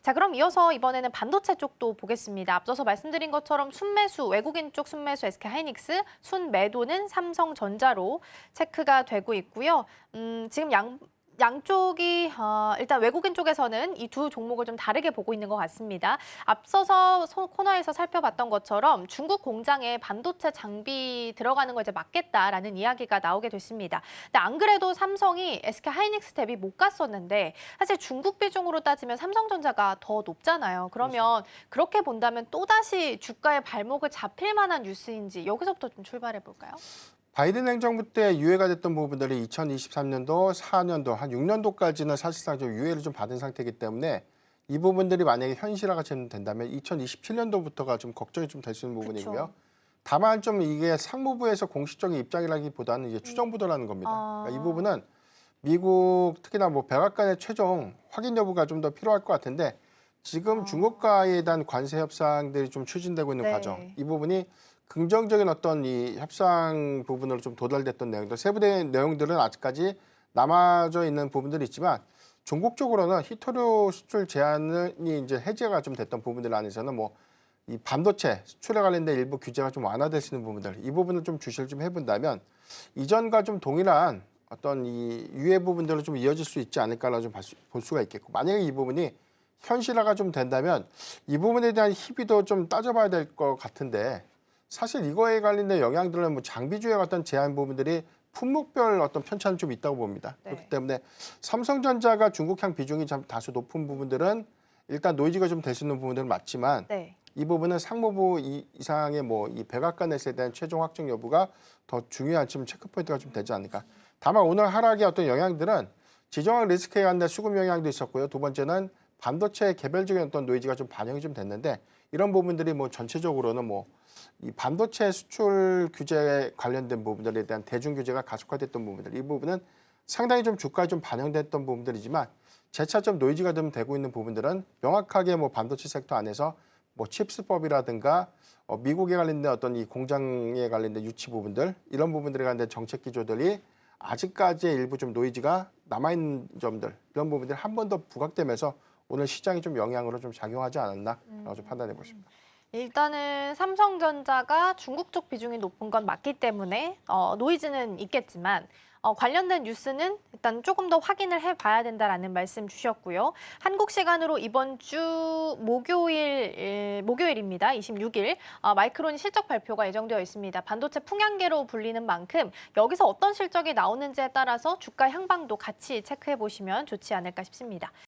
자, 그럼 이어서 이번에는 반도체 쪽도 보겠습니다. 앞서서 말씀드린 것처럼 순매수, 외국인 쪽 순매수 SK하이닉스, 순매도는 삼성전자로 체크가 되고 있고요. 지금 양쪽이 일단 외국인 쪽에서는 이 두 종목을 좀 다르게 보고 있는 것 같습니다. 앞서서 코너에서 살펴봤던 것처럼 중국 공장에 반도체 장비 들어가는 거 이제 막겠다라는 이야기가 나오게 됐습니다. 근데 안 그래도 삼성이 SK하이닉스 대비 못 갔었는데 사실 중국 비중으로 따지면 삼성전자가 더 높잖아요. 그러면 그렇게 본다면 또다시 주가의 발목을 잡힐 만한 뉴스인지 여기서부터 좀 출발해 볼까요? 바이든 행정부 때 유예가 됐던 부분들이 2023년도, 4년도, 한 6년도까지는 사실상 좀 유예를 좀 받은 상태이기 때문에 이 부분들이 만약에 현실화가 된다면 2027년도부터가 좀 걱정이 좀 될 수 있는 부분이고요. 그쵸. 다만 좀 이게 상무부에서 공식적인 입장이라기보다는 이제 추정 보도라는 겁니다. 그러니까 이 부분은 미국 특히나 뭐 백악관의 최종 확인 여부가 좀 더 필요할 것 같은데 지금 중국과에 대한 관세 협상들이 좀 추진되고 있는 과정, 이 부분이 긍정적인 어떤 이 협상 부분으로 좀 도달됐던 내용들, 세부된 내용들은 아직까지 남아져 있는 부분들이 있지만 중국 쪽으로는 히토류 수출 제한이 이제 해제가 좀 됐던 부분들 안에서는 뭐 이 반도체 수출에 관련된 일부 규제가 좀 완화될 수 있는 부분들, 이 부분을 좀 주시를 좀 해본다면 이전과 좀 동일한 어떤 이 유예 부분들로 좀 이어질 수 있지 않을까라고 좀 볼 수가 있겠고, 만약에 이 부분이 현실화가 좀 된다면 이 부분에 대한 희비도 좀 따져봐야 될 것 같은데, 사실 이거에 관련된 영향들은 뭐 장비주의 같은 제한 부분들이 품목별 어떤 편차는 좀 있다고 봅니다. 네. 그렇기 때문에 삼성전자가 중국향 비중이 좀 다소 높은 부분들은 일단 노이즈가 좀 될 수 있는 부분들은 맞지만 네. 이 부분은 상무부 이상의 뭐 이 백악관에서에 대한 최종 확정 여부가 더 중요한 지금 체크 포인트가 좀 되지 않을까. 다만 오늘 하락의 어떤 영향들은 지정학 리스크에 관한 수급 영향도 있었고요. 두 번째는 반도체 개별적인 어떤 노이즈가 좀 반영이 좀 됐는데 이런 부분들이 뭐 전체적으로는 뭐 이 반도체 수출 규제에 관련된 부분들에 대한 대중 규제가 가속화됐던 부분들, 이 부분은 상당히 좀 주가에 좀 반영됐던 부분들이지만 재차 좀 노이즈가 좀 되고 있는 부분들은 명확하게 뭐 반도체 섹터 안에서 뭐 칩스법이라든가 미국에 관련된 어떤 이 공장에 관련된 유치 부분들, 이런 부분들에 관련된 정책 기조들이 아직까지의 일부 좀 노이즈가 남아있는 점들, 이런 부분들이 한 번 더 부각되면서 오늘 시장이 좀 영향으로 좀 작용하지 않았나라고 좀 판단해 보십니다. 일단은 삼성전자가 중국 쪽 비중이 높은 건 맞기 때문에 노이즈는 있겠지만 관련된 뉴스는 일단 조금 더 확인을 해봐야 된다라는 말씀 주셨고요. 한국 시간으로 이번 주 목요일입니다. 26일 마이크론 실적 발표가 예정되어 있습니다. 반도체 풍향계로 불리는 만큼 여기서 어떤 실적이 나오는지에 따라서 주가 향방도 같이 체크해 보시면 좋지 않을까 싶습니다.